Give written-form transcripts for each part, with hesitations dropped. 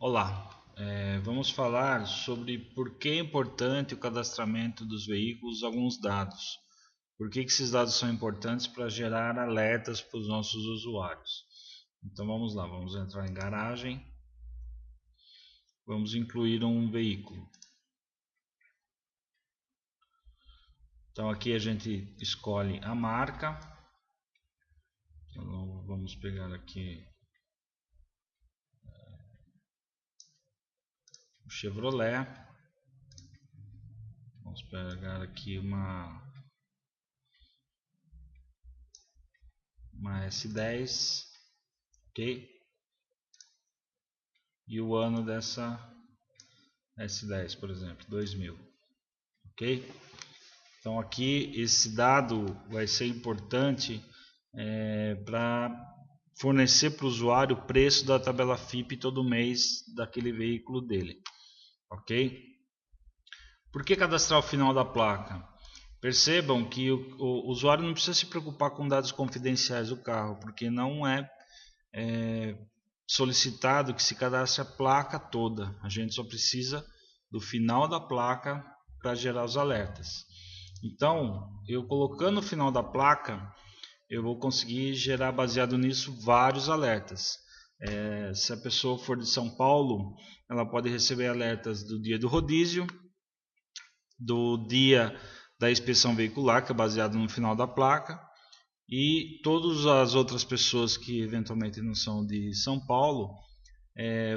Olá, vamos falar sobre por que é importante o cadastramento dos veículos, alguns dados. Por que esses dados são importantes para gerar alertas para os nossos usuários. Então vamos lá, vamos entrar em garagem, vamos incluir um veículo. Então aqui a gente escolhe a marca, então vamos pegar aqui o Chevrolet, vamos pegar aqui uma S10, ok? E o ano dessa S10, por exemplo, 2000, ok? Então aqui esse dado vai ser importante para fornecer para o usuário o preço da tabela FIPE todo mês daquele veículo dele, ok? Por que cadastrar o final da placa? Percebam que o usuário não precisa se preocupar com dados confidenciais do carro, porque não é solicitado que se cadastre a placa toda. A gente só precisa do final da placa para gerar os alertas. Então, eu colocando o final da placa, eu vou conseguir gerar, baseado nisso, vários alertas. Se a pessoa for de São Paulo, ela pode receber alertas do dia do rodízio, do dia da inspeção veicular, que é baseado no final da placa, e todas as outras pessoas que eventualmente não são de São Paulo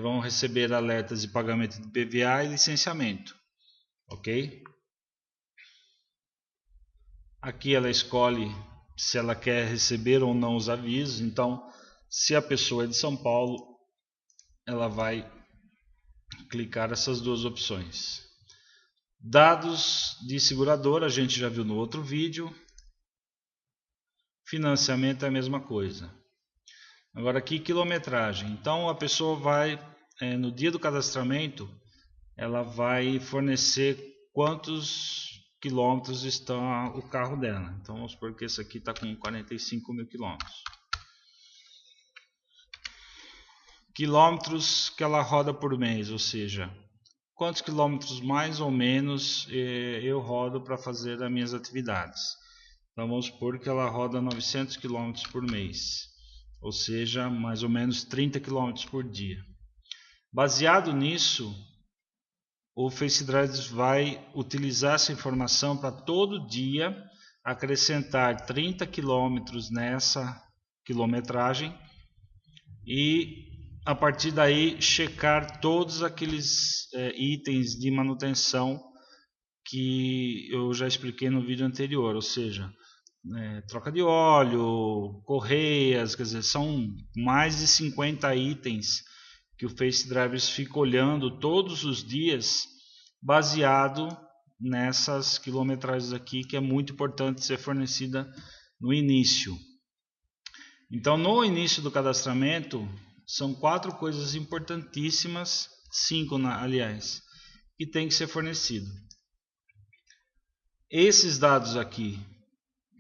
vão receber alertas de pagamento de PVA e licenciamento, ok? Aqui ela escolhe se ela quer receber ou não os avisos. Então, se a pessoa é de São Paulo, ela vai clicar essas duas opções. Dados de seguradora, a gente já viu no outro vídeo. Financiamento é a mesma coisa. Agora aqui, quilometragem. Então, a pessoa vai, no dia do cadastramento, ela vai fornecer quantos quilômetros está o carro dela. Então vamos supor que esse aqui está com 45 mil quilômetros. Quilômetros que ela roda por mês, ou seja, quantos quilômetros mais ou menos eu rodo para fazer as minhas atividades. Então vamos supor que ela roda 900 quilômetros por mês, ou seja, mais ou menos 30 quilômetros por dia. Baseado nisso, o FaceDrive vai utilizar essa informação para todo dia acrescentar 30 quilômetros nessa quilometragem e a partir daí checar todos aqueles itens de manutenção que eu já expliquei no vídeo anterior, ou seja, troca de óleo, correias, quer dizer, são mais de 50 itens que o FaceDrivers fica olhando todos os dias, baseado nessas quilometragens aqui, que é muito importante ser fornecida no início. Então, no início do cadastramento, são 4 coisas importantíssimas, 5 aliás, que tem que ser fornecido. Esses dados aqui,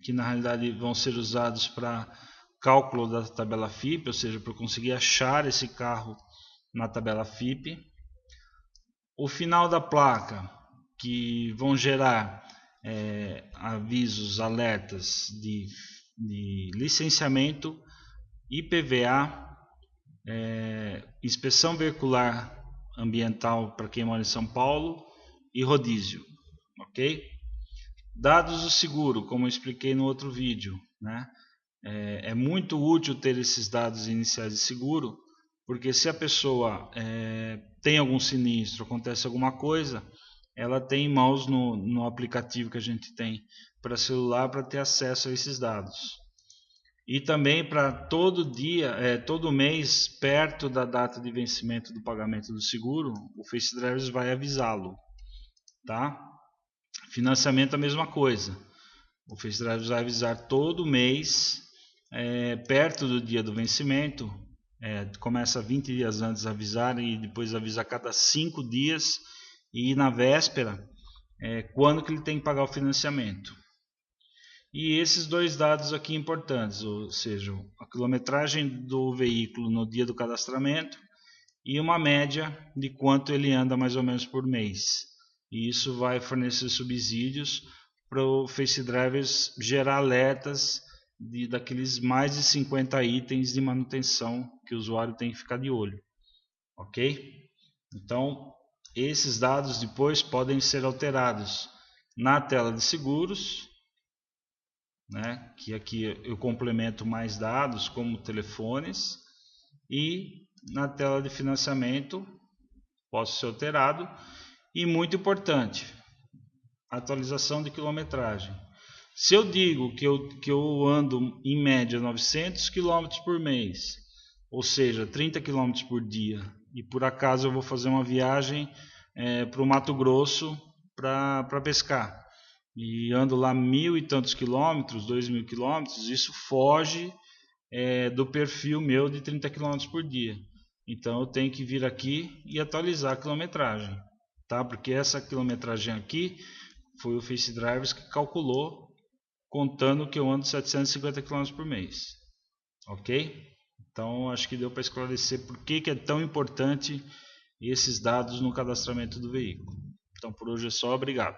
que na realidade vão ser usados para cálculo da tabela FIPE, ou seja, para conseguir achar esse carro na tabela FIPE. O final da placa, que vão gerar avisos, alertas de licenciamento, IPVA, inspeção veicular ambiental para quem mora em São Paulo e rodízio, ok? Dados do seguro, como eu expliquei no outro vídeo, né? É muito útil ter esses dados iniciais de seguro, porque se a pessoa tem algum sinistro, acontece alguma coisa, ela tem em mãos no aplicativo que a gente tem para celular para ter acesso a esses dados. E também para todo dia, todo mês, perto da data de vencimento do pagamento do seguro, o FaceDrivers vai avisá-lo, tá? Financiamento a mesma coisa. O FaceDrivers vai avisar todo mês, perto do dia do vencimento, começa 20 dias antes a avisar e depois avisa a cada 5 dias e na véspera, quando que ele tem que pagar o financiamento. E esses dois dados aqui importantes, ou seja, a quilometragem do veículo no dia do cadastramento e uma média de quanto ele anda mais ou menos por mês. E isso vai fornecer subsídios para o Face Drivers gerar alertas daqueles mais de 50 itens de manutenção que o usuário tem que ficar de olho. Ok? Então, esses dados depois podem ser alterados na tela de seguros, né, que aqui eu complemento mais dados como telefones, e na tela de financiamento posso ser alterado. E muito importante, atualização de quilometragem. Se eu digo que eu ando em média 900 km por mês, ou seja, 30 km por dia, e por acaso eu vou fazer uma viagem para o Mato Grosso para pescar, e ando lá 1.000 e tantos quilômetros, 2.000 quilômetros, isso foge do perfil meu de 30 km por dia. Então eu tenho que vir aqui e atualizar a quilometragem, tá? Porque essa quilometragem aqui foi o Face Drivers que calculou, contando que eu ando 750 km por mês. Ok? Então acho que deu para esclarecer por que é tão importante esses dados no cadastramento do veículo. Então por hoje é só, obrigado.